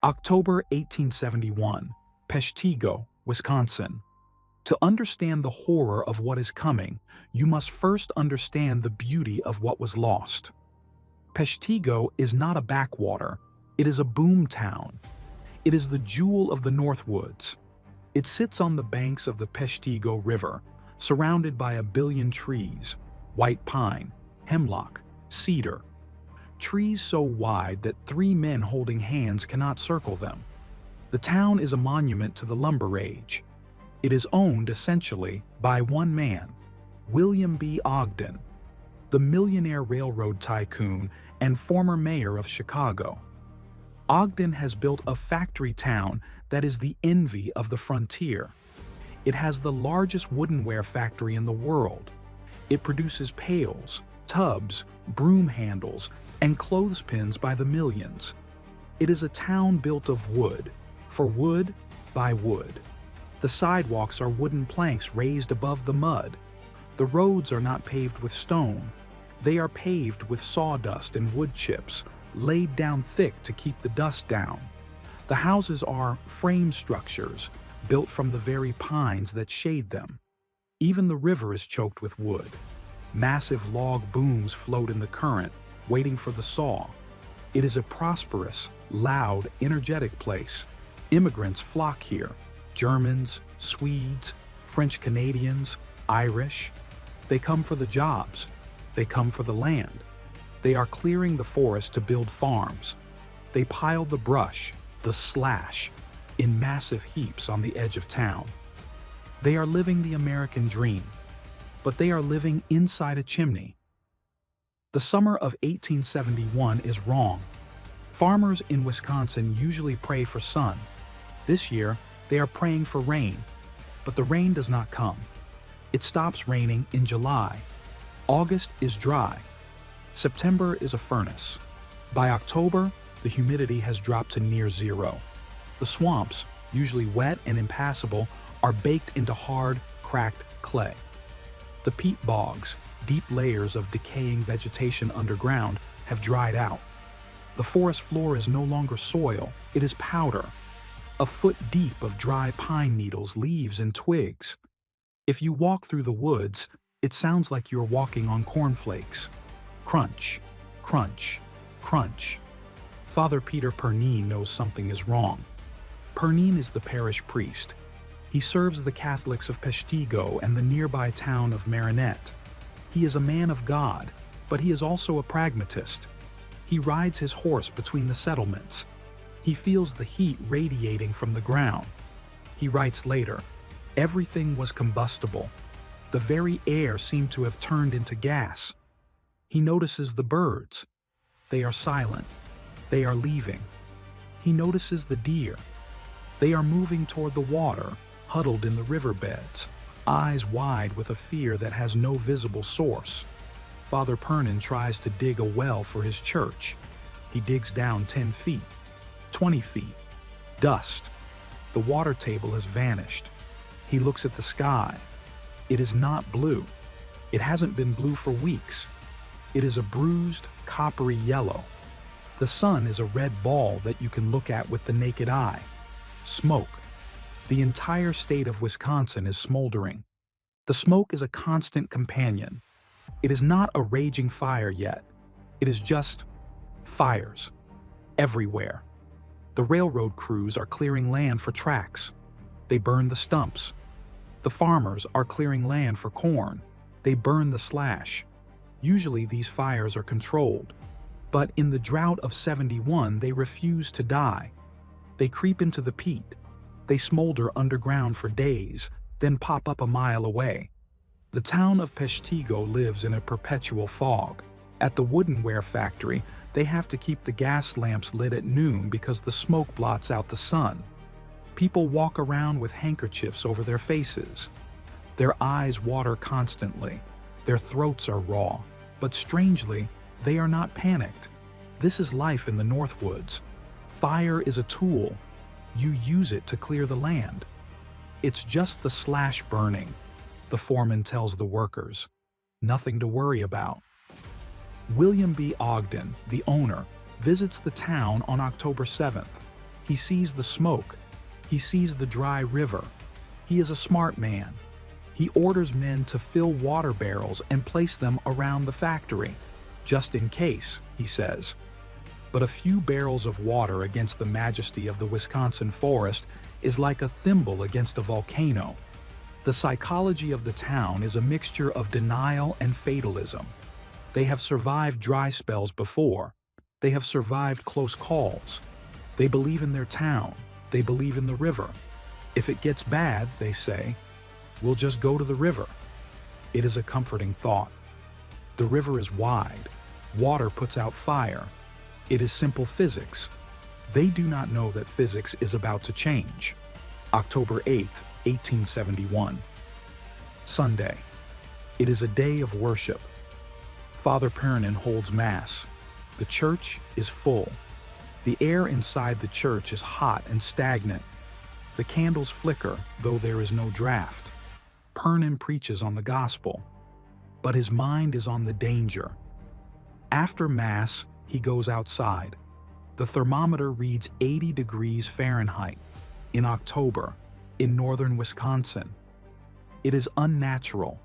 October 1871, Peshtigo, Wisconsin. To understand the horror of what is coming, you must first understand the beauty of what was lost. Peshtigo is not a backwater, it is a boom town. It is the jewel of the Northwoods. It sits on the banks of the Peshtigo River, surrounded by a billion trees, white pine, hemlock, cedar. Trees so wide that three men holding hands cannot circle them. The town is a monument to the lumber age. It is owned essentially by one man, William B. Ogden, the millionaire railroad tycoon and former mayor of Chicago. Ogden has built a factory town that is the envy of the frontier. It has the largest woodenware factory in the world. It produces pails, tubs, broom handles, and clothespins by the millions. It is a town built of wood, for wood by wood. The sidewalks are wooden planks raised above the mud. The roads are not paved with stone. They are paved with sawdust and wood chips, laid down thick to keep the dust down. The houses are frame structures, built from the very pines that shade them. Even the river is choked with wood. Massive log booms float in the current, waiting for the saw. It is a prosperous, loud, energetic place. Immigrants flock here. Germans, Swedes, French Canadians, Irish. They come for the jobs. They come for the land. They are clearing the forest to build farms. They pile the brush, the slash, in massive heaps on the edge of town. They are living the American dream, but they are living inside a chimney. The summer of 1871 is wrong. Farmers in Wisconsin usually pray for sun. This year, they are praying for rain, but the rain does not come. It stops raining in July. August is dry. September is a furnace. By October, the humidity has dropped to near zero. The swamps, usually wet and impassable, are baked into hard, cracked clay. The peat bogs, deep layers of decaying vegetation underground, have dried out. The forest floor is no longer soil, it is powder. A foot deep of dry pine needles, leaves, and twigs. If you walk through the woods, it sounds like you're walking on cornflakes. Crunch, crunch, crunch. Father Peter Pernine knows something is wrong. Pernine is the parish priest. He serves the Catholics of Peshtigo and the nearby town of Marinette. He is a man of God, but he is also a pragmatist. He rides his horse between the settlements. He feels the heat radiating from the ground. He writes later, "Everything was combustible. The very air seemed to have turned into gas." He notices the birds. They are silent. They are leaving. He notices the deer. They are moving toward the water, huddled in the riverbeds, eyes wide with a fear that has no visible source. Father Pernine tries to dig a well for his church. He digs down 10 feet, 20 feet. Dust. The water table has vanished. He looks at the sky. It is not blue. It hasn't been blue for weeks. It is a bruised, coppery yellow. The sun is a red ball that you can look at with the naked eye. Smoke. The entire state of Wisconsin is smoldering. The smoke is a constant companion. It is not a raging fire yet. It is just fires. Everywhere. The railroad crews are clearing land for tracks. They burn the stumps. The farmers are clearing land for corn. They burn the slash. Usually these fires are controlled. But in the drought of 71, they refuse to die. They creep into the peat. They smolder underground for days, then pop up a mile away. The town of Peshtigo lives in a perpetual fog. At the woodenware factory, they have to keep the gas lamps lit at noon because the smoke blots out the sun. People walk around with handkerchiefs over their faces. Their eyes water constantly. Their throats are raw. But strangely, they are not panicked. This is life in the Northwoods. Fire is a tool. You use it to clear the land. It's just the slash burning, the foreman tells the workers. Nothing to worry about. William B. Ogden, the owner, visits the town on October 7th. He sees the smoke. He sees the dry river. He is a smart man. He orders men to fill water barrels and place them around the factory, just in case, he says. But a few barrels of water against the majesty of the Wisconsin forest is like a thimble against a volcano. The psychology of the town is a mixture of denial and fatalism. They have survived dry spells before. They have survived close calls. They believe in their town. They believe in the river. If it gets bad, they say, we'll just go to the river. It is a comforting thought. The river is wide. Water puts out fire. It is simple physics. They do not know that physics is about to change. October 8th, 1871. Sunday. It is a day of worship. Father Pernin holds Mass. The church is full. The air inside the church is hot and stagnant. The candles flicker, though there is no draft. Pernin preaches on the gospel, but his mind is on the danger. After Mass, he goes outside. The thermometer reads 80 degrees Fahrenheit in October in northern Wisconsin. It is unnatural.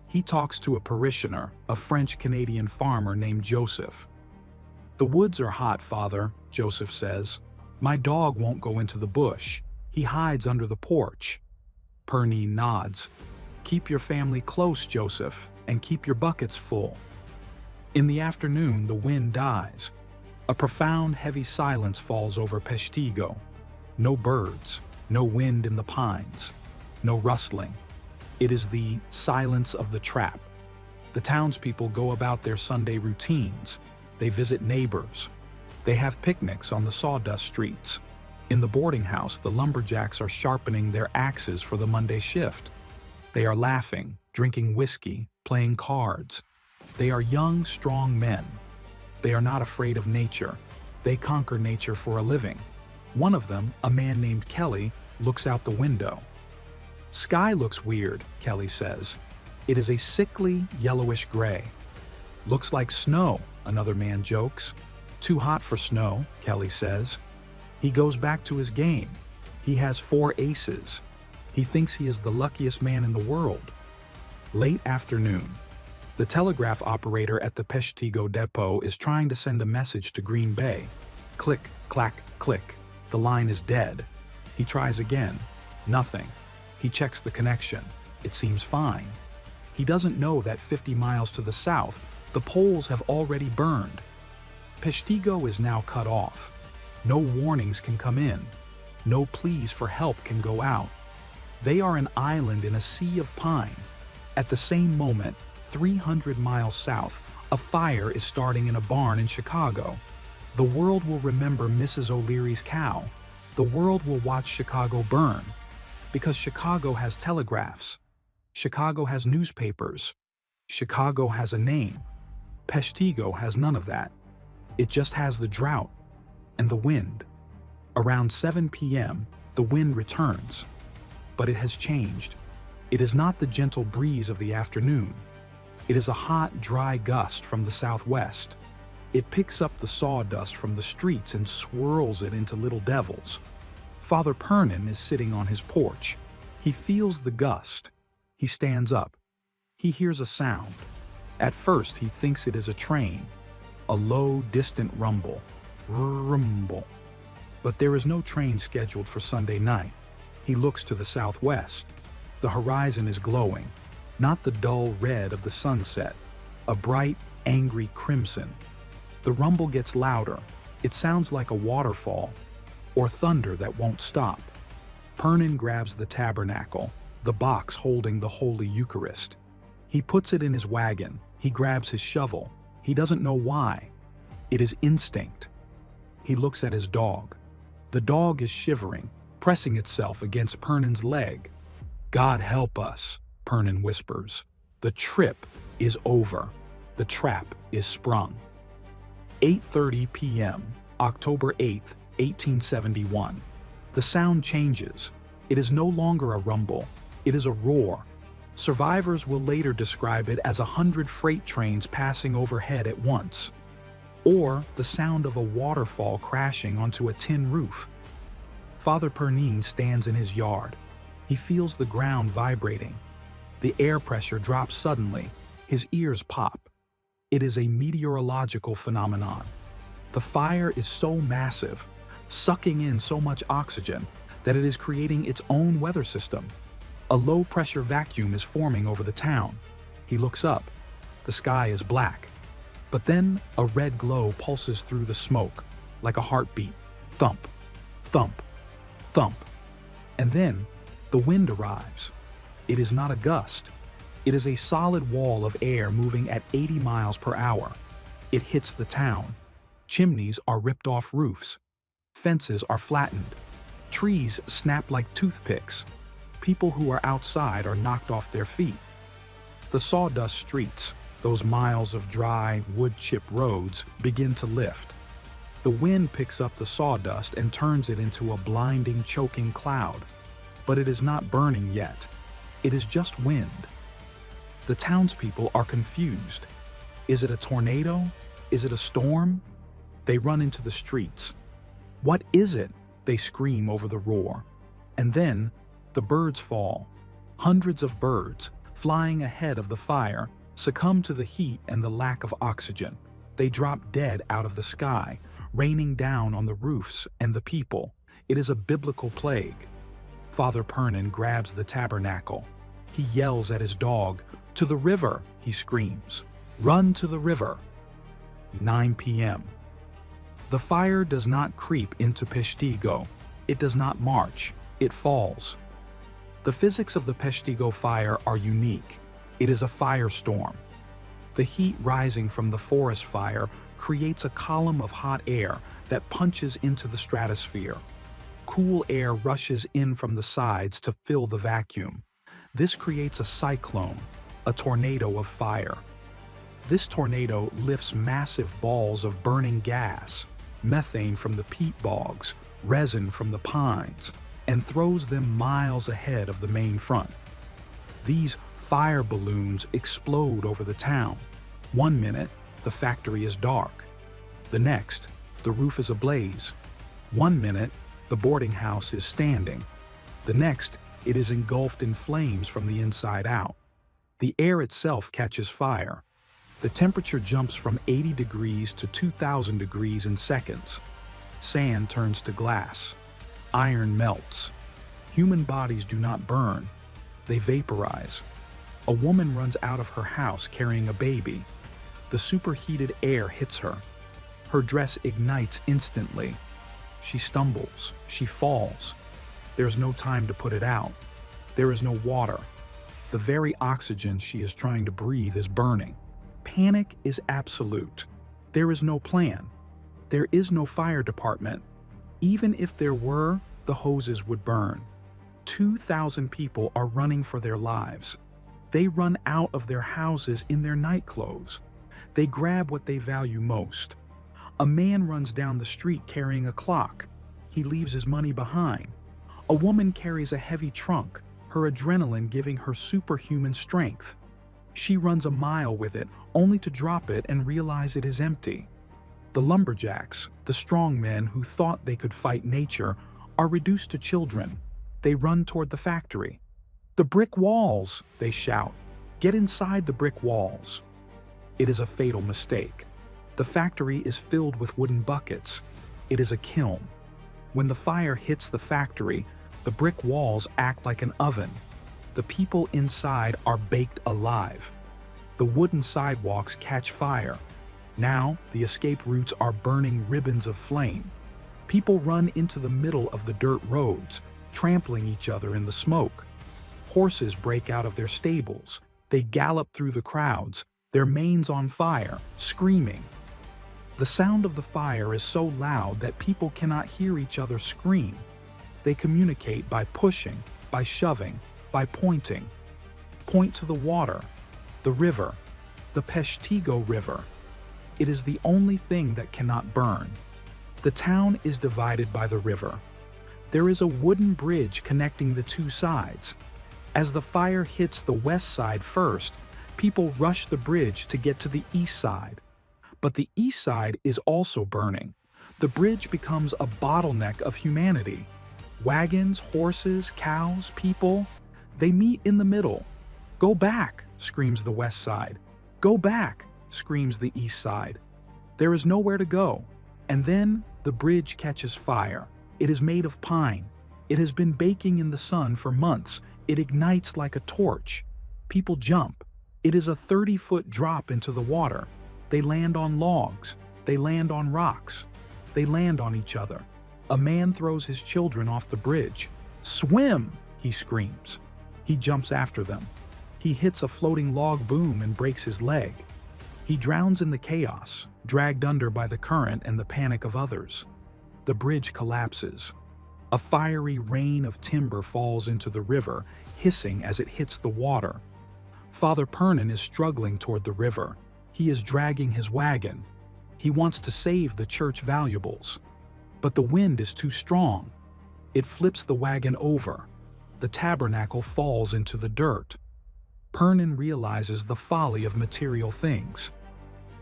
He talks to a parishioner, a French-Canadian farmer named Joseph. "The woods are hot, Father," Joseph says. "My dog won't go into the bush. He hides under the porch." Pernin nods. "Keep your family close, Joseph, and keep your buckets full." In the afternoon, the wind dies. A profound, heavy silence falls over Peshtigo. No birds, no wind in the pines, no rustling. It is the silence of the trap. The townspeople go about their Sunday routines. They visit neighbors. They have picnics on the sawdust streets. In the boarding house, the lumberjacks are sharpening their axes for the Monday shift. They are laughing, drinking whiskey, playing cards. They are young, strong men. They are not afraid of nature. They conquer nature for a living. One of them, a man named Kelly, looks out the window. "Sky looks weird," Kelly says. "It is a sickly, yellowish gray." "Looks like snow," another man jokes. "Too hot for snow," Kelly says. He goes back to his game. He has 4 aces. He thinks he is the luckiest man in the world. Late afternoon. The telegraph operator at the Peshtigo depot is trying to send a message to Green Bay. Click, clack, click. The line is dead. He tries again. Nothing. He checks the connection. It seems fine. He doesn't know that 50 miles to the south, the poles have already burned. Peshtigo is now cut off. No warnings can come in. No pleas for help can go out. They are an island in a sea of pine. At the same moment, 300 miles south, a fire is starting in a barn in Chicago. The world will remember Mrs. O'Leary's cow. The world will watch Chicago burn. Because Chicago has telegraphs. Chicago has newspapers. Chicago has a name. Peshtigo has none of that. It just has the drought and the wind. Around 7 p.m., the wind returns. But it has changed. It is not the gentle breeze of the afternoon. It is a hot, dry gust from the southwest. It picks up the sawdust from the streets and swirls it into little devils. Father Pernin is sitting on his porch. He feels the gust. He stands up. He hears a sound. At first, he thinks it is a train. A low, distant rumble. Rumble. But there is no train scheduled for Sunday night. He looks to the southwest. The horizon is glowing. Not the dull red of the sunset. A bright, angry crimson. The rumble gets louder. It sounds like a waterfall, or thunder that won't stop. Pernin grabs the tabernacle, the box holding the Holy Eucharist. He puts it in his wagon. He grabs his shovel. He doesn't know why. It is instinct. He looks at his dog. The dog is shivering, pressing itself against Pernin's leg. "God help us," Pernin whispers. The trip is over. The trap is sprung. 8:30 p.m., October 8th, 1871. The sound changes. It is no longer a rumble. It is a roar. Survivors will later describe it as 100 freight trains passing overhead at once, or the sound of a waterfall crashing onto a tin roof. Father Pernin stands in his yard. He feels the ground vibrating. The air pressure drops suddenly. His ears pop. It is a meteorological phenomenon. The fire is so massive, sucking in so much oxygen, that it is creating its own weather system. A low-pressure vacuum is forming over the town. He looks up. The sky is black. But then a red glow pulses through the smoke, like a heartbeat. Thump, thump, thump. And then the wind arrives. It is not a gust. It is a solid wall of air moving at 80 miles per hour. It hits the town. Chimneys are ripped off roofs. Fences are flattened. Trees snap like toothpicks. People who are outside are knocked off their feet. The sawdust streets, those miles of dry, wood-chipped roads, begin to lift. The wind picks up the sawdust and turns it into a blinding, choking cloud. But it is not burning yet. It is just wind. The townspeople are confused. Is it a tornado? Is it a storm? They run into the streets. What is it? They scream over the roar. And then, the birds fall. Hundreds of birds, flying ahead of the fire, succumb to the heat and the lack of oxygen. They drop dead out of the sky, raining down on the roofs and the people. It is a biblical plague. Father Pernin grabs the tabernacle. He yells at his dog. "To the river," he screams. "Run to the river." 9 p.m. The fire does not creep into Peshtigo. It does not march. It falls. The physics of the Peshtigo fire are unique. It is a firestorm. The heat rising from the forest fire creates a column of hot air that punches into the stratosphere. Cool air rushes in from the sides to fill the vacuum. This creates a cyclone, a tornado of fire. This tornado lifts massive balls of burning gas, methane from the peat bogs, resin from the pines, and throws them miles ahead of the main front. These fire balloons explode over the town. One minute, the factory is dark. The next, the roof is ablaze. One minute, the boarding house is standing. The next, it is engulfed in flames from the inside out. The air itself catches fire. The temperature jumps from 80 degrees to 2,000 degrees in seconds. Sand turns to glass. Iron melts. Human bodies do not burn. They vaporize. A woman runs out of her house carrying a baby. The superheated air hits her. Her dress ignites instantly. She stumbles. She falls. There's no time to put it out. There is no water. The very oxygen she is trying to breathe is burning. Panic is absolute. There is no plan. There is no fire department. Even if there were, the hoses would burn. 2,000 people are running for their lives. They run out of their houses in their night clothes. They grab what they value most. A man runs down the street carrying a clock. He leaves his money behind. A woman carries a heavy trunk, her adrenaline giving her superhuman strength. She runs a mile with it, only to drop it and realize it is empty. The lumberjacks, the strong men who thought they could fight nature, are reduced to children. They run toward the factory. "The brick walls!" they shout. "Get inside the brick walls!" It is a fatal mistake. The factory is filled with wooden buckets. It is a kiln. When the fire hits the factory, the brick walls act like an oven. The people inside are baked alive. The wooden sidewalks catch fire. Now, the escape routes are burning ribbons of flame. People run into the middle of the dirt roads, trampling each other in the smoke. Horses break out of their stables. They gallop through the crowds, their manes on fire, screaming. The sound of the fire is so loud that people cannot hear each other scream. They communicate by pushing, by shoving, by pointing. Point to the water, the river, the Peshtigo River. It is the only thing that cannot burn. The town is divided by the river. There is a wooden bridge connecting the two sides. As the fire hits the west side first, people rush the bridge to get to the east side. But the east side is also burning. The bridge becomes a bottleneck of humanity. Wagons, horses, cows, people, they meet in the middle. "Go back," screams the west side. "Go back," screams the east side. There is nowhere to go. And then the bridge catches fire. It is made of pine. It has been baking in the sun for months. It ignites like a torch. People jump. It is a 30-foot drop into the water. They land on logs. They land on rocks. They land on each other. A man throws his children off the bridge. "Swim!" he screams. He jumps after them. He hits a floating log boom and breaks his leg. He drowns in the chaos, dragged under by the current and the panic of others. The bridge collapses. A fiery rain of timber falls into the river, hissing as it hits the water. Father Pernin is struggling toward the river. He is dragging his wagon. He wants to save the church valuables. But the wind is too strong. It flips the wagon over. The tabernacle falls into the dirt. Pernin realizes the folly of material things.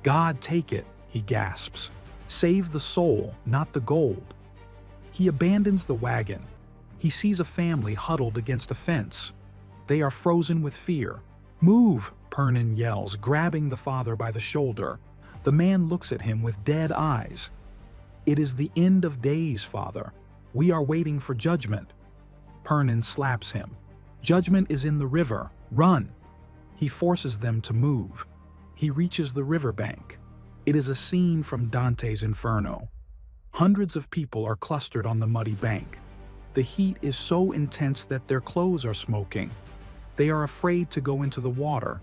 "God, take it," he gasps. "Save the soul, not the gold." He abandons the wagon. He sees a family huddled against a fence. They are frozen with fear. "Move!" Pernin yells, grabbing the father by the shoulder. The man looks at him with dead eyes. "It is the end of days, Father. We are waiting for judgment." Pernin slaps him. "Judgment is in the river. Run!" He forces them to move. He reaches the riverbank. It is a scene from Dante's Inferno. Hundreds of people are clustered on the muddy bank. The heat is so intense that their clothes are smoking. They are afraid to go into the water.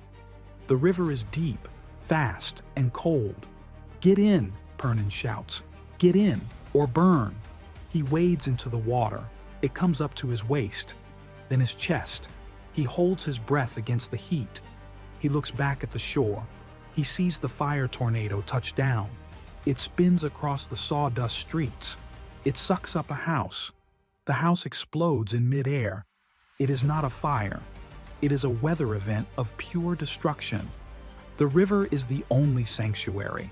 The river is deep, fast, and cold. "Get in!" Pernin shouts. "Get in, or burn!" He wades into the water. It comes up to his waist, then his chest. He holds his breath against the heat. He looks back at the shore. He sees the fire tornado touch down. It spins across the sawdust streets. It sucks up a house. The house explodes in midair. It is not a fire. It is a weather event of pure destruction. The river is the only sanctuary.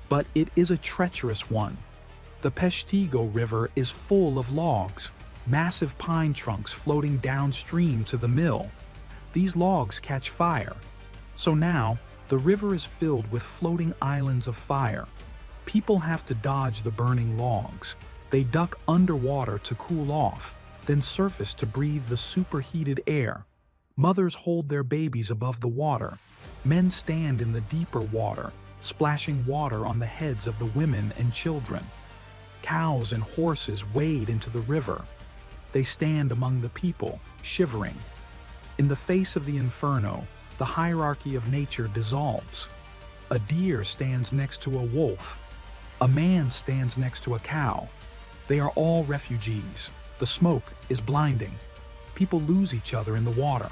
But it is a treacherous one. The Peshtigo River is full of logs, massive pine trunks floating downstream to the mill. These logs catch fire. So now, the river is filled with floating islands of fire. People have to dodge the burning logs. They duck underwater to cool off, then surface to breathe the superheated air. Mothers hold their babies above the water. Men stand in the deeper water, splashing water on the heads of the women and children. Cows and horses wade into the river. They stand among the people, shivering. In the face of the inferno, the hierarchy of nature dissolves. A deer stands next to a wolf. A man stands next to a cow. They are all refugees. The smoke is blinding. People lose each other in the water.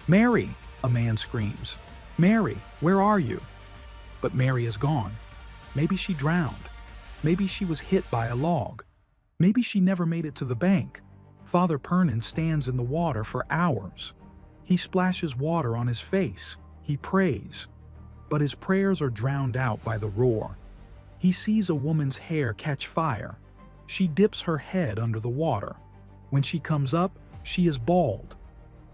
"Mary!" a man screams. "Mary, where are you?" But Mary is gone. Maybe she drowned. Maybe she was hit by a log. Maybe she never made it to the bank. Father Pernin stands in the water for hours. He splashes water on his face. He prays. But his prayers are drowned out by the roar. He sees a woman's hair catch fire. She dips her head under the water. When she comes up, she is bald.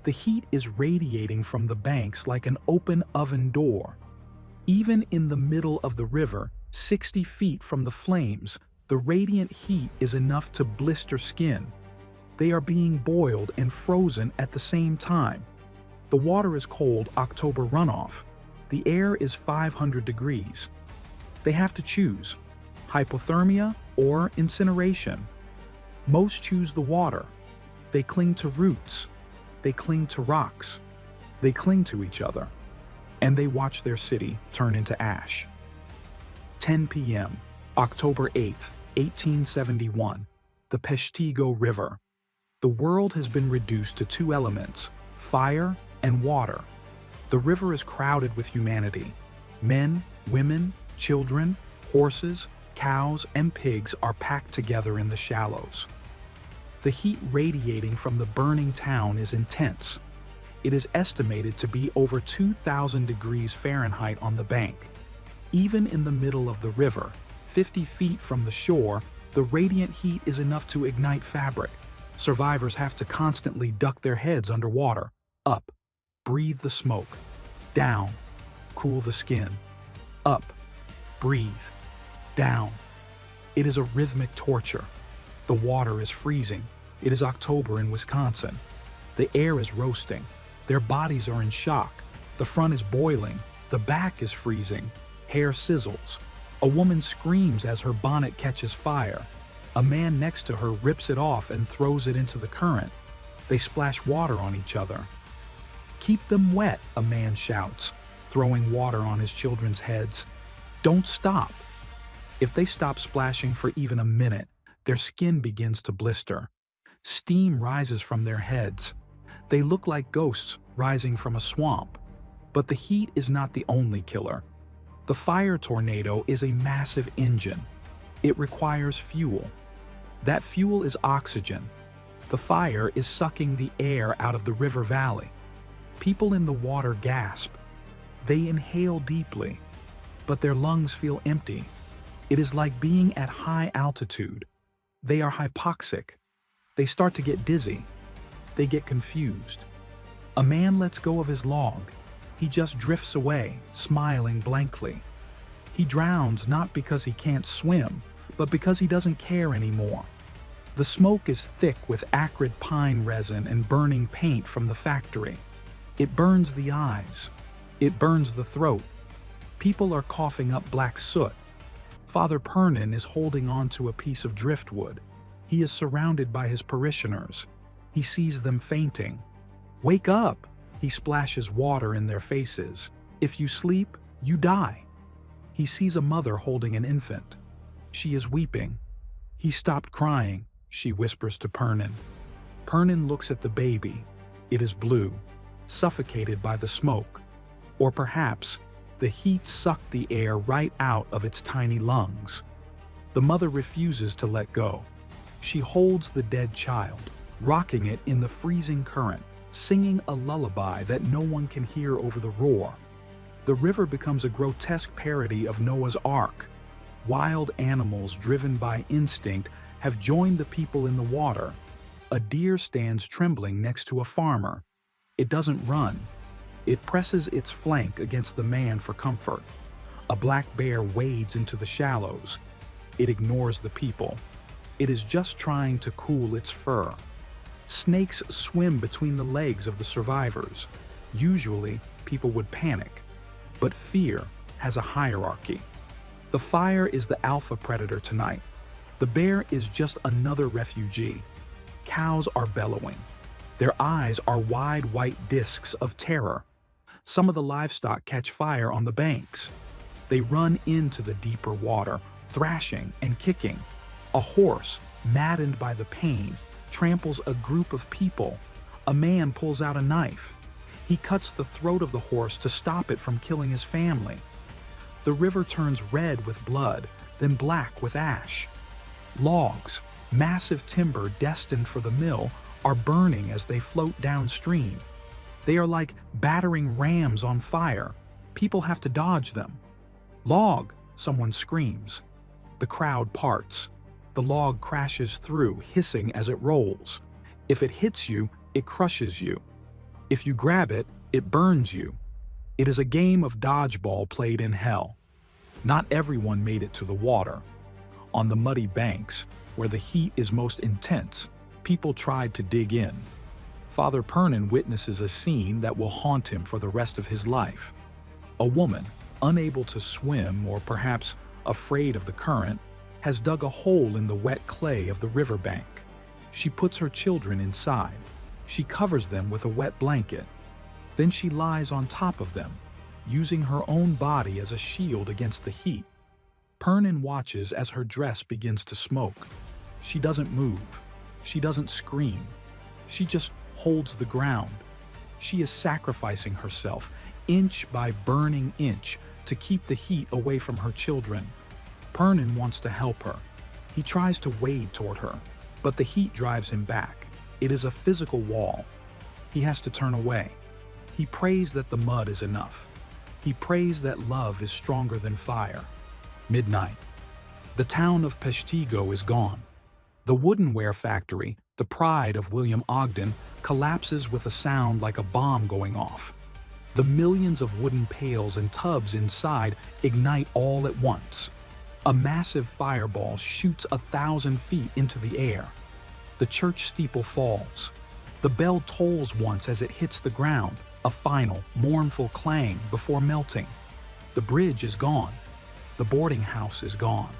The heat is radiating from the banks like an open oven door. Even in the middle of the river, 60 feet from the flames, the radiant heat is enough to blister skin. They are being boiled and frozen at the same time. The water is cold October runoff. The air is 500 degrees. They have to choose hypothermia or incineration. Most choose the water. They cling to roots. They cling to rocks. They cling to each other. And they watch their city turn into ash. 10 p.m., October 8th, 1871, the Peshtigo River. The world has been reduced to two elements, fire and water. The river is crowded with humanity. Men, women, children, horses, cows, and pigs are packed together in the shallows. The heat radiating from the burning town is intense. It is estimated to be over 2,000 degrees Fahrenheit on the bank. Even in the middle of the river, 50 feet from the shore, The radiant heat is enough to ignite fabric. Survivors have to constantly duck their heads underwater. Up, breathe the smoke. Down, cool the skin. Up, breathe. Down. It is a rhythmic torture. The water is freezing. It is October in Wisconsin. The air is roasting. Their bodies are in shock. The front is boiling. The back is freezing. Hair sizzles. A woman screams as her bonnet catches fire. A man next to her rips it off and throws it into the current. They splash water on each other. "Keep them wet," a man shouts, throwing water on his children's heads. "Don't stop." If they stop splashing for even a minute, their skin begins to blister. Steam rises from their heads. They look like ghosts rising from a swamp. But the heat is not the only killer. The fire tornado is a massive engine. It requires fuel. That fuel is oxygen. The fire is sucking the air out of the river valley. People in the water gasp. They inhale deeply, but their lungs feel empty. It is like being at high altitude. They are hypoxic. They start to get dizzy. They get confused. A man lets go of his log. He just drifts away, smiling blankly. He drowns not because he can't swim, but because he doesn't care anymore. The smoke is thick with acrid pine resin and burning paint from the factory. It burns the eyes. It burns the throat. People are coughing up black soot. Father Pernin is holding on to a piece of driftwood. He is surrounded by his parishioners. He sees them fainting. "Wake up!" He splashes water in their faces. "If you sleep, you die." He sees a mother holding an infant. She is weeping. "He stopped crying," she whispers to Pernin. Pernin looks at the baby. It is blue, suffocated by the smoke. Or perhaps the heat sucked the air right out of its tiny lungs. The mother refuses to let go. She holds the dead child, rocking it in the freezing current, singing a lullaby that no one can hear over the roar. The river becomes a grotesque parody of Noah's Ark. Wild animals driven by instinct have joined the people in the water. A deer stands trembling next to a farmer. It doesn't run. It presses its flank against the man for comfort. A black bear wades into the shallows. It ignores the people. It is just trying to cool its fur. Snakes swim between the legs of the survivors. Usually, people would panic. But fear has a hierarchy. The fire is the alpha predator tonight. The bear is just another refugee. Cows are bellowing. Their eyes are wide white discs of terror. Some of the livestock catch fire on the banks. They run into the deeper water, thrashing and kicking. A horse, maddened by the pain, tramples a group of people. A man pulls out a knife. He cuts the throat of the horse to stop it from killing his family. The river turns red with blood, then black with ash. Logs, massive timber destined for the mill, are burning as they float downstream. They are like battering rams on fire. People have to dodge them. "Log!" someone screams. The crowd parts. The log crashes through, hissing as it rolls. If it hits you, it crushes you. If you grab it, it burns you. It is a game of dodgeball played in hell. Not everyone made it to the water. On the muddy banks, where the heat is most intense, people tried to dig in. Father Pernin witnesses a scene that will haunt him for the rest of his life. A woman, unable to swim or perhaps afraid of the current, has dug a hole in the wet clay of the riverbank. She puts her children inside. She covers them with a wet blanket. Then she lies on top of them, using her own body as a shield against the heat. Pernin watches as her dress begins to smoke. She doesn't move. She doesn't scream. She just holds the ground. She is sacrificing herself, inch by burning inch, to keep the heat away from her children. Pernin wants to help her. He tries to wade toward her, but the heat drives him back. It is a physical wall. He has to turn away. He prays that the mud is enough. He prays that love is stronger than fire. Midnight. The town of Peshtigo is gone. The woodenware factory, the pride of William Ogden, collapses with a sound like a bomb going off. The millions of wooden pails and tubs inside ignite all at once. A massive fireball shoots 1,000 feet into the air. The church steeple falls. The bell tolls once as it hits the ground, a final, mournful clang before melting. The bridge is gone. The boarding house is gone.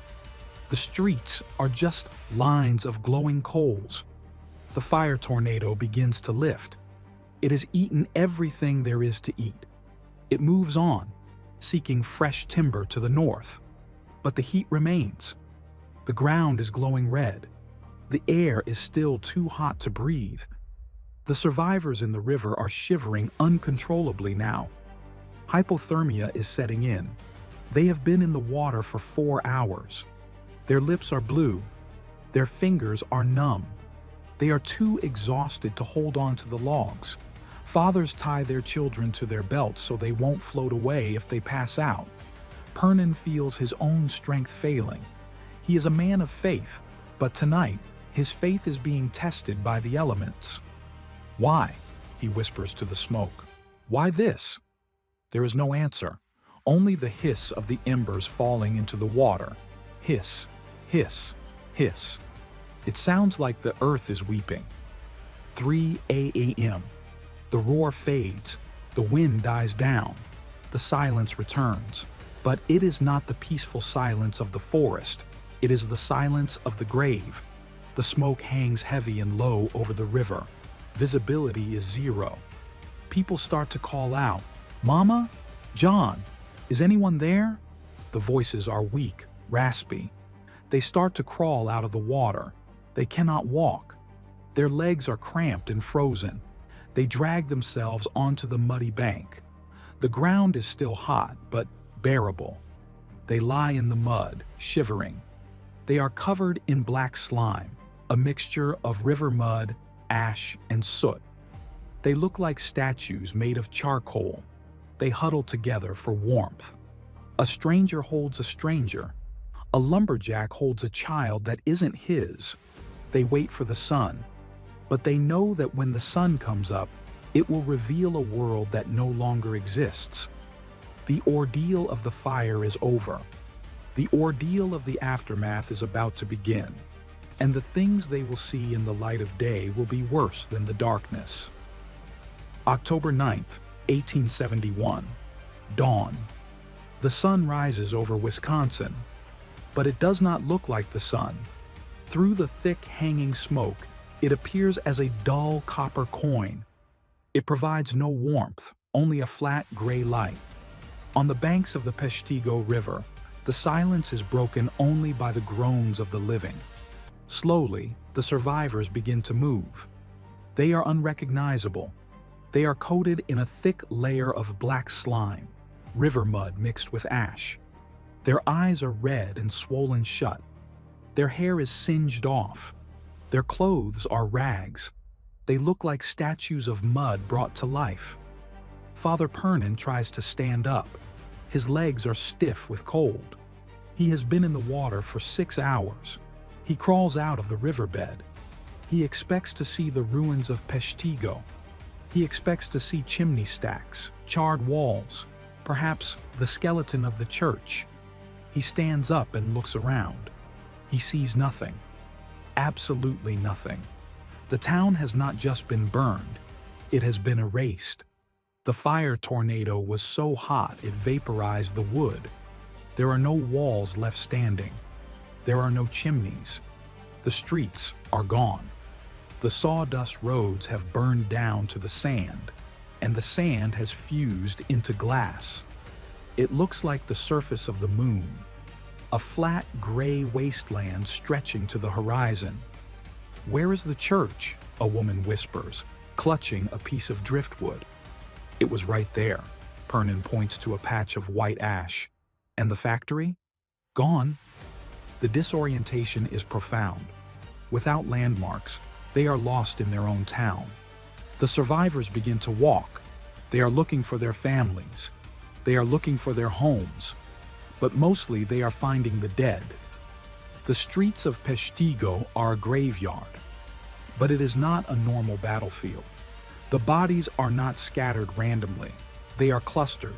The streets are just lines of glowing coals. The fire tornado begins to lift. It has eaten everything there is to eat. It moves on, seeking fresh timber to the north. But the heat remains. The ground is glowing red. The air is still too hot to breathe. The survivors in the river are shivering uncontrollably now. Hypothermia is setting in. They have been in the water for 4 hours. Their lips are blue. Their fingers are numb. They are too exhausted to hold on to the logs. Fathers tie their children to their belts so they won't float away if they pass out. Pernin feels his own strength failing. He is a man of faith, but tonight, his faith is being tested by the elements. "Why?" he whispers to the smoke. "Why this?" There is no answer, only the hiss of the embers falling into the water. Hiss, hiss, hiss. It sounds like the earth is weeping. 3 a.m. The roar fades, the wind dies down, the silence returns. But it is not the peaceful silence of the forest. It is the silence of the grave. The smoke hangs heavy and low over the river. Visibility is zero. People start to call out, "Mama? John? Is anyone there?" The voices are weak, raspy. They start to crawl out of the water. They cannot walk. Their legs are cramped and frozen. They drag themselves onto the muddy bank. The ground is still hot, but bearable. They lie in the mud, shivering. They are covered in black slime, a mixture of river mud, ash, and soot. They look like statues made of charcoal. They huddle together for warmth. A stranger holds a stranger. A lumberjack holds a child that isn't his. They wait for the sun, but they know that when the sun comes up, it will reveal a world that no longer exists. The ordeal of the fire is over. The ordeal of the aftermath is about to begin, and the things they will see in the light of day will be worse than the darkness. October 9th, 1871. Dawn. The sun rises over Wisconsin, but it does not look like the sun. Through the thick hanging smoke, it appears as a dull copper coin. It provides no warmth, only a flat gray light. On the banks of the Peshtigo River, the silence is broken only by the groans of the living. Slowly, the survivors begin to move. They are unrecognizable. They are coated in a thick layer of black slime, river mud mixed with ash. Their eyes are red and swollen shut. Their hair is singed off. Their clothes are rags. They look like statues of mud brought to life. Father Pernin tries to stand up. His legs are stiff with cold. He has been in the water for 6 hours. He crawls out of the riverbed. He expects to see the ruins of Peshtigo. He expects to see chimney stacks, charred walls, perhaps the skeleton of the church. He stands up and looks around. He sees nothing. Absolutely nothing. The town has not just been burned, it has been erased. The fire tornado was so hot it vaporized the wood. There are no walls left standing. There are no chimneys. The streets are gone. The sawdust roads have burned down to the sand, and the sand has fused into glass. It looks like the surface of the moon, a flat gray wasteland stretching to the horizon. "Where is the church?" a woman whispers, clutching a piece of driftwood. It was right there. Pernin points to a patch of white ash. And the factory? Gone. The disorientation is profound. Without landmarks, they are lost in their own town. The survivors begin to walk. They are looking for their families. They are looking for their homes. But mostly they are finding the dead. The streets of Peshtigo are a graveyard, but it is not a normal battlefield. The bodies are not scattered randomly. They are clustered.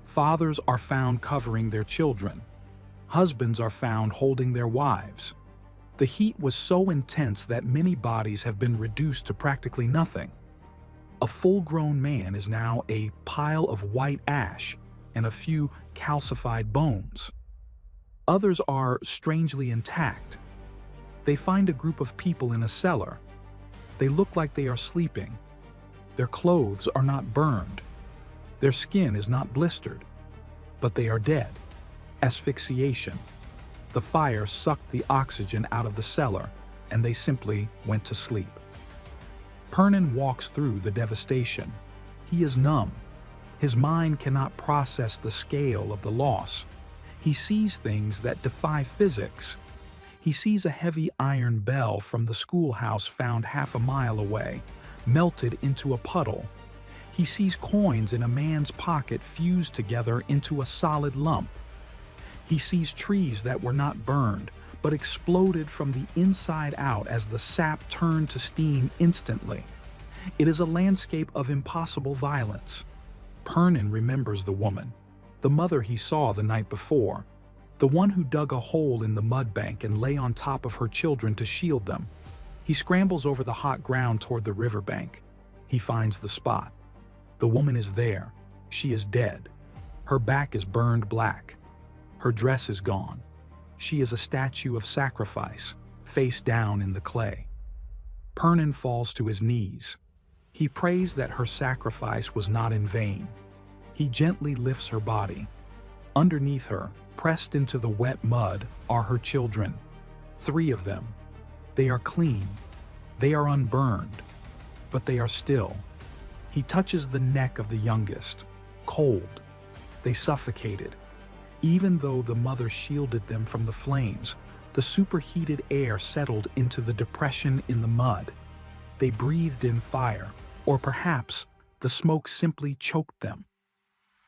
Fathers are found covering their children. Husbands are found holding their wives. The heat was so intense that many bodies have been reduced to practically nothing. A full-grown man is now a pile of white ash and a few calcified bones. Others are strangely intact. They find a group of people in a cellar. They look like they are sleeping. Their clothes are not burned. Their skin is not blistered, but they are dead. Asphyxiation. The fire sucked the oxygen out of the cellar, and they simply went to sleep. Pernin walks through the devastation. He is numb. His mind cannot process the scale of the loss. He sees things that defy physics. He sees a heavy iron bell from the schoolhouse found half a mile away, melted into a puddle. He sees coins in a man's pocket fused together into a solid lump. He sees trees that were not burned, but exploded from the inside out as the sap turned to steam instantly. It is a landscape of impossible violence. Pernin remembers the woman, the mother he saw the night before, the one who dug a hole in the mud bank and lay on top of her children to shield them. He scrambles over the hot ground toward the riverbank. He finds the spot. The woman is there. She is dead. Her back is burned black. Her dress is gone. She is a statue of sacrifice, face down in the clay. Pernin falls to his knees. He prays that her sacrifice was not in vain. He gently lifts her body. Underneath her, pressed into the wet mud, are her children. 3 of them. They are clean. They are unburned. But they are still. He touches the neck of the youngest. Cold. They suffocated. Even though the mother shielded them from the flames, the superheated air settled into the depression in the mud. They breathed in fire, or perhaps the smoke simply choked them.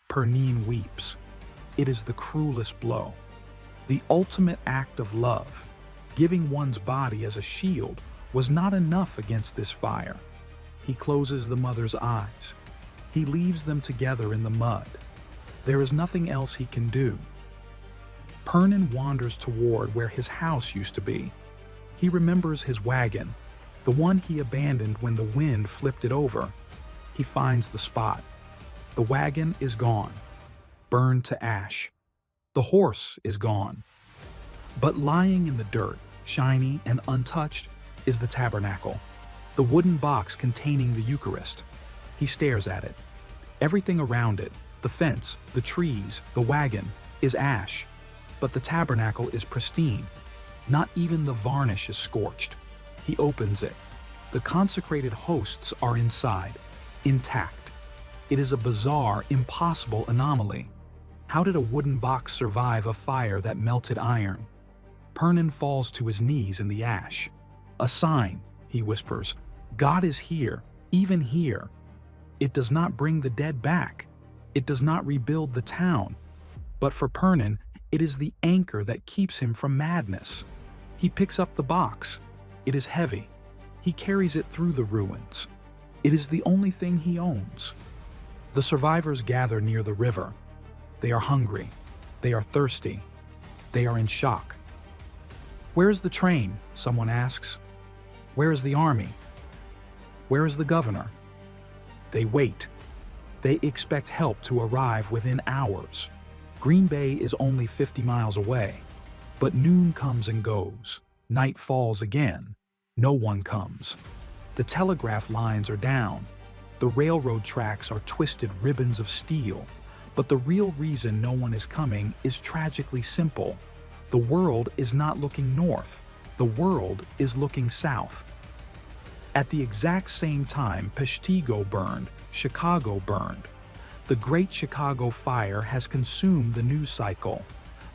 Pernin weeps. It is the cruelest blow. The ultimate act of love, giving one's body as a shield, was not enough against this fire. He closes the mother's eyes. He leaves them together in the mud. There is nothing else he can do. Pernin wanders toward where his house used to be. He remembers his wagon, the one he abandoned when the wind flipped it over. He finds the spot. The wagon is gone, burned to ash. The horse is gone. But lying in the dirt, shiny and untouched, is the tabernacle, the wooden box containing the Eucharist. He stares at it. Everything around it, the fence, the trees, the wagon, is ash. But the tabernacle is pristine. Not even the varnish is scorched. He opens it. The consecrated hosts are inside, intact. It is a bizarre, impossible anomaly. How did a wooden box survive a fire that melted iron? Pernin falls to his knees in the ash. A sign, he whispers. God is here, even here. It does not bring the dead back. It does not rebuild the town. But for Pernin, it is the anchor that keeps him from madness. He picks up the box. It is heavy. He carries it through the ruins. It is the only thing he owns. The survivors gather near the river. They are hungry. They are thirsty. They are in shock. "Where is the train?" someone asks. "Where is the army? Where is the governor?" They wait. They expect help to arrive within hours. Green Bay is only 50 miles away. But noon comes and goes. Night falls again. No one comes. The telegraph lines are down. The railroad tracks are twisted ribbons of steel. But the real reason no one is coming is tragically simple. The world is not looking north. The world is looking south. At the exact same time Peshtigo burned, Chicago burned. The Great Chicago Fire has consumed the news cycle.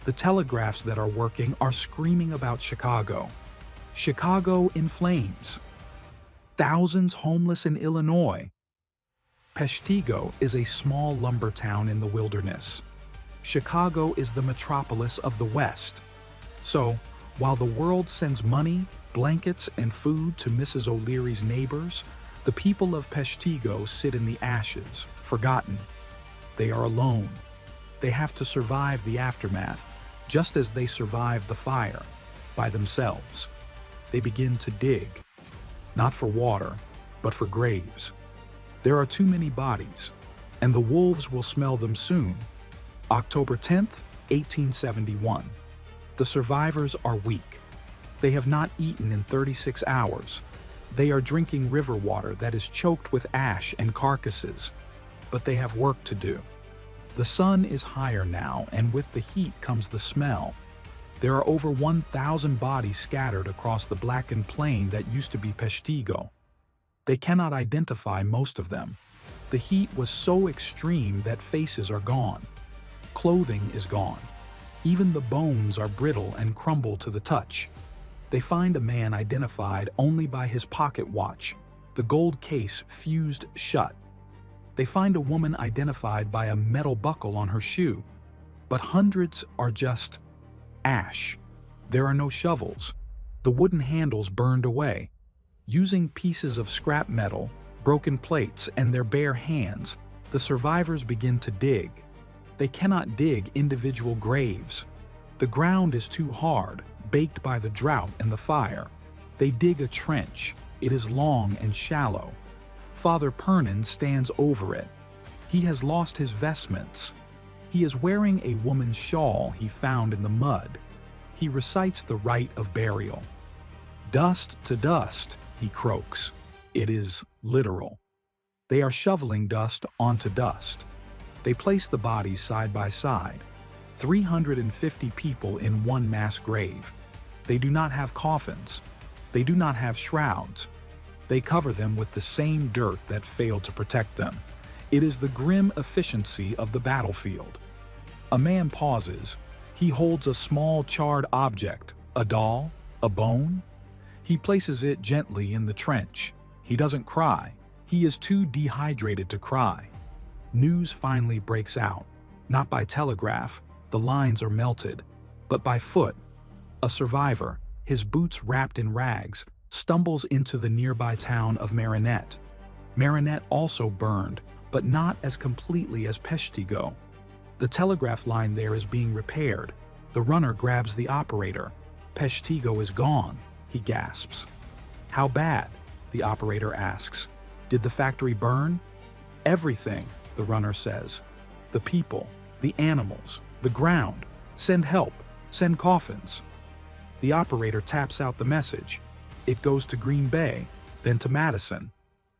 The telegraphs that are working are screaming about Chicago. Chicago in flames. Thousands homeless in Illinois. Peshtigo is a small lumber town in the wilderness. Chicago is the metropolis of the West. So, While the world sends money, blankets, and food to Mrs. O'Leary's neighbors, the people of Peshtigo sit in the ashes, forgotten. They are alone. They have to survive the aftermath, just as they survived the fire, by themselves. They begin to dig, not for water, but for graves. There are too many bodies, and the wolves will smell them soon. October 10th, 1871. The survivors are weak. They have not eaten in 36 hours. They are drinking river water that is choked with ash and carcasses, but they have work to do. The sun is higher now, and with the heat comes the smell. There are over 1,000 bodies scattered across the blackened plain that used to be Peshtigo. They cannot identify most of them. The heat was so extreme that faces are gone. Clothing is gone. Even the bones are brittle and crumble to the touch. They find a man identified only by his pocket watch, the gold case fused shut. They find a woman identified by a metal buckle on her shoe, but hundreds are just ash. There are no shovels. The wooden handles burned away. Using pieces of scrap metal, broken plates, and their bare hands, the survivors begin to dig. They cannot dig individual graves. The ground is too hard, baked by the drought and the fire. They dig a trench. It is long and shallow. Father Pernin stands over it. He has lost his vestments. He is wearing a woman's shawl he found in the mud. He recites the rite of burial. Dust to dust, he croaks. It is literal. They are shoveling dust onto dust. They place the bodies side by side. 350 people in one mass grave. They do not have coffins. They do not have shrouds. They cover them with the same dirt that failed to protect them. It is the grim efficiency of the battlefield. A man pauses. He holds a small charred object, a doll, a bone. He places it gently in the trench. He doesn't cry. He is too dehydrated to cry. News finally breaks out, not by telegraph, the lines are melted, but by foot. A survivor, his boots wrapped in rags, stumbles into the nearby town of Marinette. Marinette also burned, but not as completely as Peshtigo. The telegraph line there is being repaired. The runner grabs the operator. Peshtigo is gone, he gasps. How bad? The operator asks. Did the factory burn? Everything, the runner says. The people, the animals, the ground. Send help, send coffins. The operator taps out the message. It goes to Green Bay, then to Madison.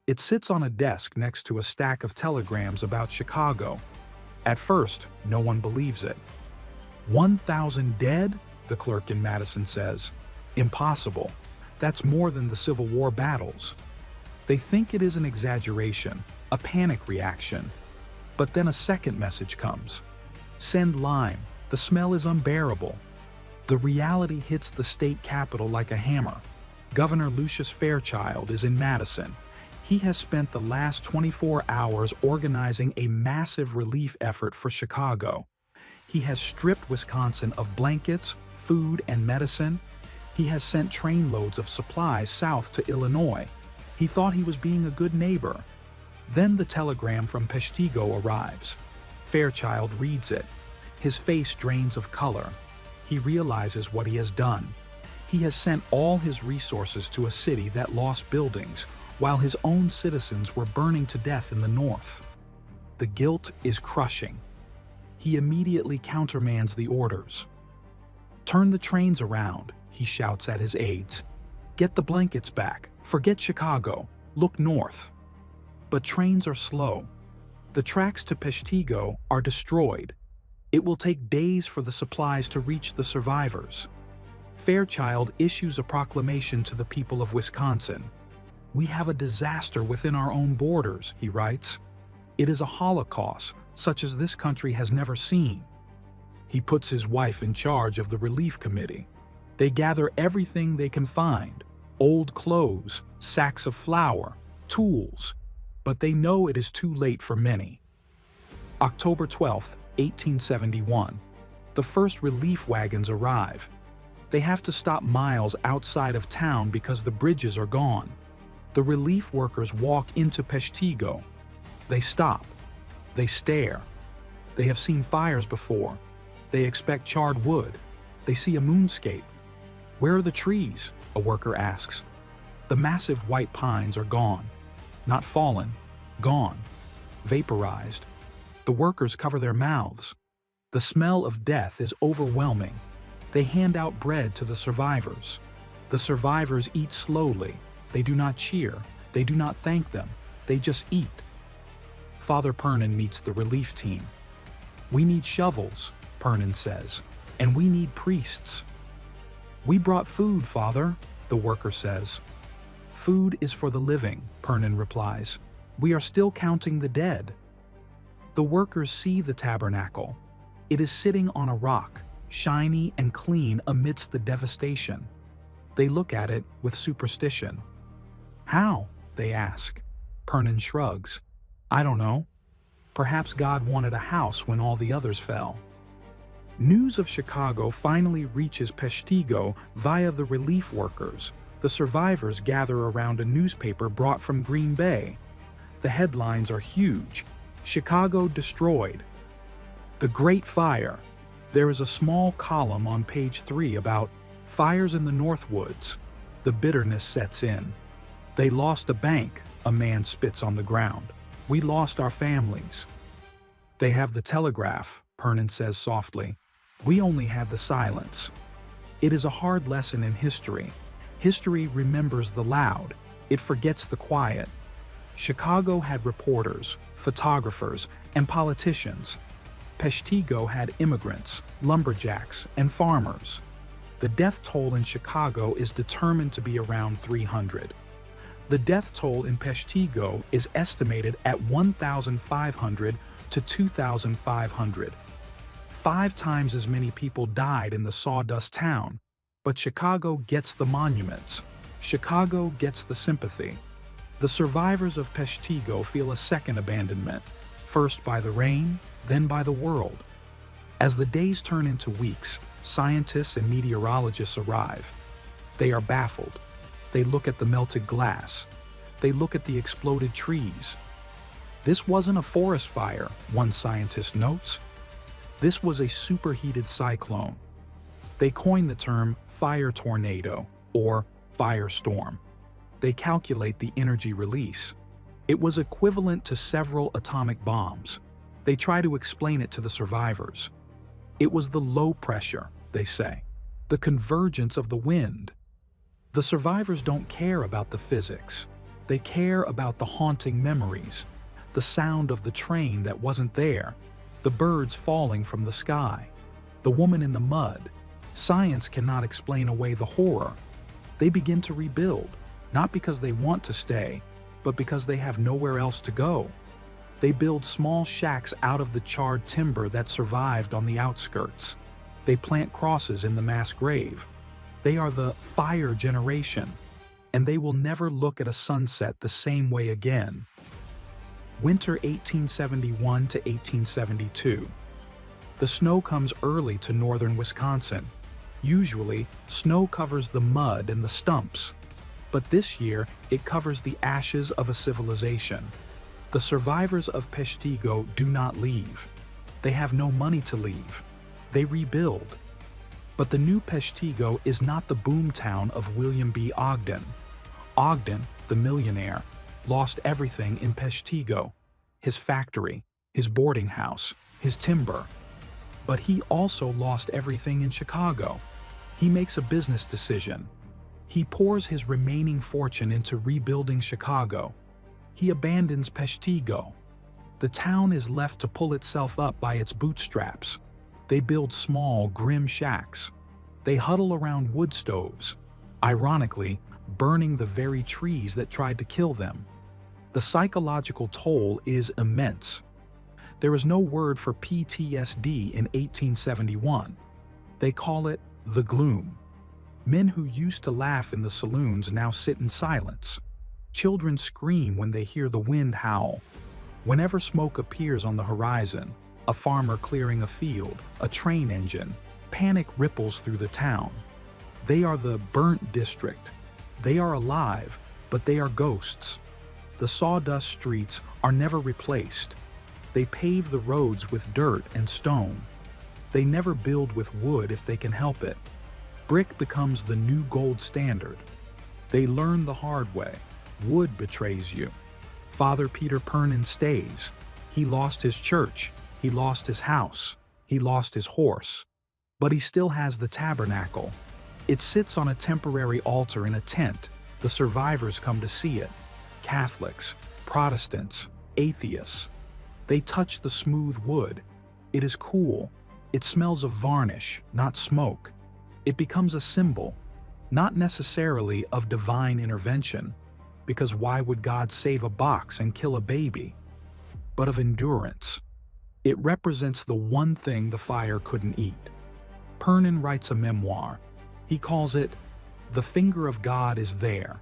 It sits on a desk next to a stack of telegrams about Chicago. At first, no one believes it. 1,000 dead? The clerk in Madison says. Impossible. That's more than the Civil War battles. They think it is an exaggeration, a panic reaction. But then a second message comes. Send lime. The smell is unbearable. The reality hits the state capitol like a hammer. Governor Lucius Fairchild is in Madison. He has spent the last 24 hours organizing a massive relief effort for Chicago. He has stripped Wisconsin of blankets, food, and medicine. He has sent trainloads of supplies south to Illinois. He thought he was being a good neighbor. Then the telegram from Peshtigo arrives. Fairchild reads it. His face drains of color. He realizes what he has done. He has sent all his resources to a city that lost buildings, while his own citizens were burning to death in the north. The guilt is crushing. He immediately countermands the orders. Turn the trains around, he shouts at his aides. Get the blankets back. Forget Chicago. Look north. But trains are slow. The tracks to Peshtigo are destroyed. It will take days for the supplies to reach the survivors. Fairchild issues a proclamation to the people of Wisconsin. We have a disaster within our own borders, he writes. It is a Holocaust, such as this country has never seen. He puts his wife in charge of the relief committee. They gather everything they can find, old clothes, sacks of flour, tools, but they know it is too late for many. October 12th, 1871. The first relief wagons arrive. They have to stop miles outside of town because the bridges are gone. The relief workers walk into Peshtigo. They stop. They stare. They have seen fires before. They expect charred wood. They see a moonscape. "Where are the trees?" a worker asks. The massive white pines are gone. Not fallen, gone. Vaporized. The workers cover their mouths. The smell of death is overwhelming. They hand out bread to the survivors. The survivors eat slowly. They do not cheer. They do not thank them. They just eat. Father Pernin meets the relief team. "We need shovels," Pernin says, "and we need priests." "We brought food, Father," the worker says. "Food is for the living," Pernin replies. "We are still counting the dead." The workers see the tabernacle. It is sitting on a rock, shiny and clean amidst the devastation. They look at it with superstition. "How?" they ask. Pernin shrugs. "I don't know. Perhaps God wanted a house when all the others fell." News of Chicago finally reaches Peshtigo via the relief workers. The survivors gather around a newspaper brought from Green Bay. The headlines are huge. "Chicago destroyed." "The Great Fire." There is a small column on page 3 about fires in the Northwoods. The bitterness sets in. "They lost a bank," a man spits on the ground. "We lost our families." "They have the telegraph," Pernin says softly. "We only had the silence." It is a hard lesson in history. History remembers the loud. It forgets the quiet. Chicago had reporters, photographers, and politicians. Peshtigo had immigrants, lumberjacks, and farmers. The death toll in Chicago is determined to be around 300. The death toll in Peshtigo is estimated at 1,500 to 2,500. 5 times as many people died in the sawdust town. But Chicago gets the monuments. Chicago gets the sympathy. The survivors of Peshtigo feel a second abandonment, first by the rain, then by the world. As the days turn into weeks, scientists and meteorologists arrive. They are baffled. They look at the melted glass. They look at the exploded trees. "This wasn't a forest fire," one scientist notes. "This was a superheated cyclone." They coined the term fire tornado or firestorm. They calculate the energy release. It was equivalent to several atomic bombs. They try to explain it to the survivors. It was the low pressure, they say, the convergence of the wind. The survivors don't care about the physics. They care about the haunting memories, the sound of the train that wasn't there, the birds falling from the sky, the woman in the mud. Science cannot explain away the horror. They begin to rebuild, not because they want to stay, but because they have nowhere else to go. They build small shacks out of the charred timber that survived on the outskirts. They plant crosses in the mass grave. They are the fire generation, and they will never look at a sunset the same way again. Winter 1871 to 1872. The snow comes early to northern Wisconsin. Usually, snow covers the mud and the stumps. But this year, it covers the ashes of a civilization. The survivors of Peshtigo do not leave. They have no money to leave. They rebuild. But the new Peshtigo is not the boomtown of William B. Ogden. Ogden, the millionaire, lost everything in Peshtigo: his factory, his boarding house, his timber. But he also lost everything in Chicago. He makes a business decision. He pours his remaining fortune into rebuilding Chicago. He abandons Peshtigo. The town is left to pull itself up by its bootstraps. They build small, grim shacks. They huddle around wood stoves, ironically, burning the very trees that tried to kill them. The psychological toll is immense. There is no word for PTSD in 1871. They call it the gloom. Men who used to laugh in the saloons now sit in silence. Children scream when they hear the wind howl. Whenever smoke appears on the horizon, a farmer clearing a field, a train engine, panic ripples through the town. They are the burnt district. They are alive, but they are ghosts. The sawdust streets are never replaced. They pave the roads with dirt and stone. They never build with wood if they can help it. Brick becomes the new gold standard. They learn the hard way. Wood betrays you. Father Peter Pernin stays. He lost his church. He lost his house. He lost his horse. But he still has the tabernacle. It sits on a temporary altar in a tent. The survivors come to see it. Catholics, Protestants, atheists. They touch the smooth wood. It is cool. It smells of varnish, not smoke. It becomes a symbol, not necessarily of divine intervention, because why would God save a box and kill a baby? But of endurance. It represents the one thing the fire couldn't eat. Pernin writes a memoir. He calls it, "The Finger of God is There."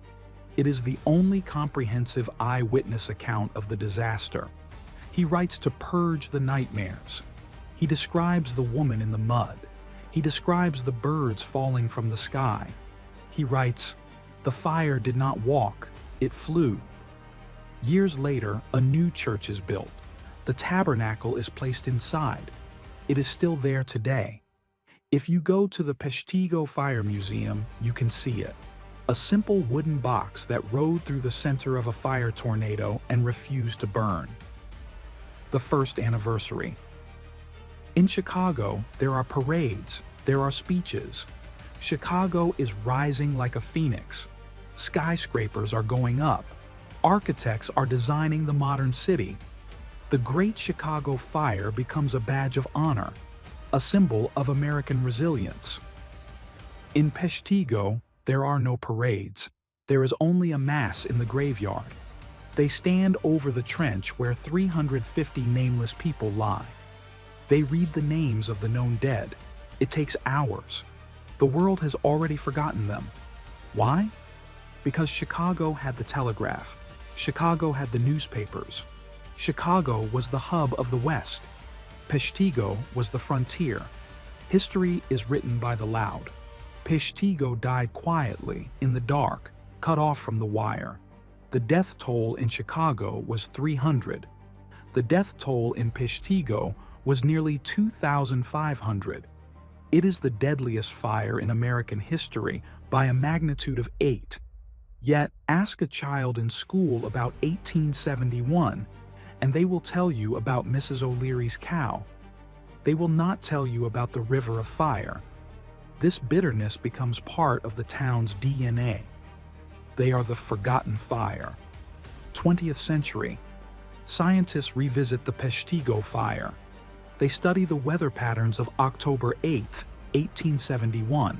It is the only comprehensive eyewitness account of the disaster. He writes to purge the nightmares. He describes the woman in the mud. He describes the birds falling from the sky. He writes, "The fire did not walk, it flew." Years later, a new church is built. The tabernacle is placed inside. It is still there today. If you go to the Peshtigo Fire Museum, you can see it. A simple wooden box that rode through the center of a fire tornado and refused to burn. The first anniversary. In Chicago, there are parades, there are speeches. Chicago is rising like a phoenix. Skyscrapers are going up. Architects are designing the modern city. The Great Chicago Fire becomes a badge of honor, a symbol of American resilience. In Peshtigo, there are no parades. There is only a mass in the graveyard. They stand over the trench where 350 nameless people lie. They read the names of the known dead. It takes hours. The world has already forgotten them. Why? Because Chicago had the telegraph. Chicago had the newspapers. Chicago was the hub of the West. Peshtigo was the frontier. History is written by the loud. Peshtigo died quietly, in the dark, cut off from the wire. The death toll in Chicago was 300. The death toll in Peshtigo was nearly 2,500. It is the deadliest fire in American history by a magnitude of 8. Yet, ask a child in school about 1871, and they will tell you about Mrs. O'Leary's cow. They will not tell you about the river of fire. This bitterness becomes part of the town's DNA. They are the forgotten fire. 20th century. Scientists revisit the Peshtigo fire. They study the weather patterns of October 8, 1871.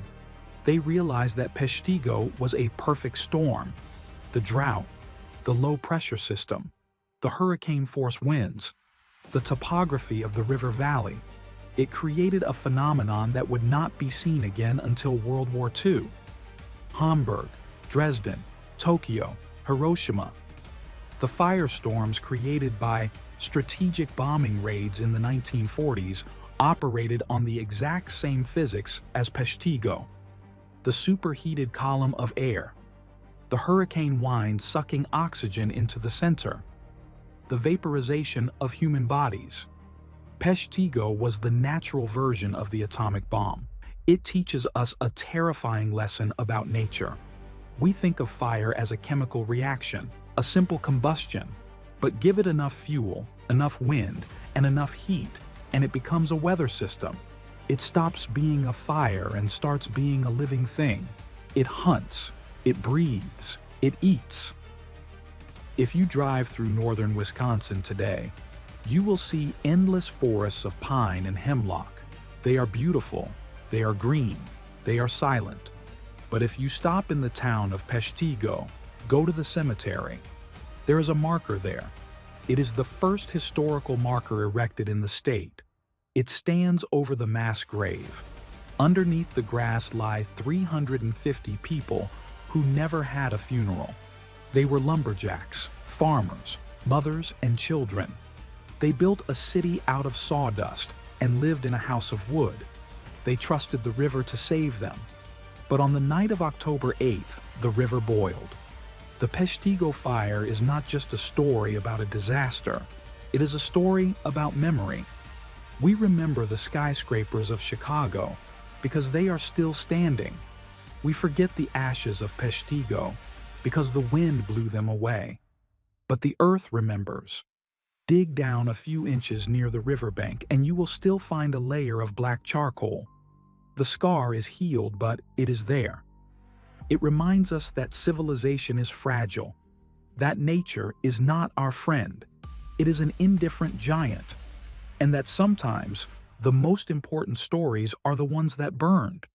They realize that Peshtigo was a perfect storm. The drought, the low-pressure system, the hurricane-force winds, the topography of the river valley. It created a phenomenon that would not be seen again until World War II. Hamburg, Dresden, Tokyo, Hiroshima. The firestorms created by strategic bombing raids in the 1940s operated on the exact same physics as Peshtigo. The superheated column of air. The hurricane wind sucking oxygen into the center. The vaporization of human bodies. Peshtigo was the natural version of the atomic bomb. It teaches us a terrifying lesson about nature. We think of fire as a chemical reaction, a simple combustion, but give it enough fuel, enough wind, and enough heat, and it becomes a weather system. It stops being a fire and starts being a living thing. It hunts, it breathes, it eats. If you drive through northern Wisconsin today, you will see endless forests of pine and hemlock. They are beautiful, they are green, they are silent. But if you stop in the town of Peshtigo, go to the cemetery, there is a marker there. It is the first historical marker erected in the state. It stands over the mass grave. Underneath the grass lie 350 people who never had a funeral. They were lumberjacks, farmers, mothers, and children. They built a city out of sawdust and lived in a house of wood. They trusted the river to save them. But on the night of October 8th, the river boiled. The Peshtigo fire is not just a story about a disaster. It is a story about memory. We remember the skyscrapers of Chicago because they are still standing. We forget the ashes of Peshtigo because the wind blew them away. But the earth remembers. Dig down a few inches near the riverbank and you will still find a layer of black charcoal. The scar is healed, but it is there. It reminds us that civilization is fragile, that nature is not our friend. It is an indifferent giant, and that sometimes the most important stories are the ones that burned.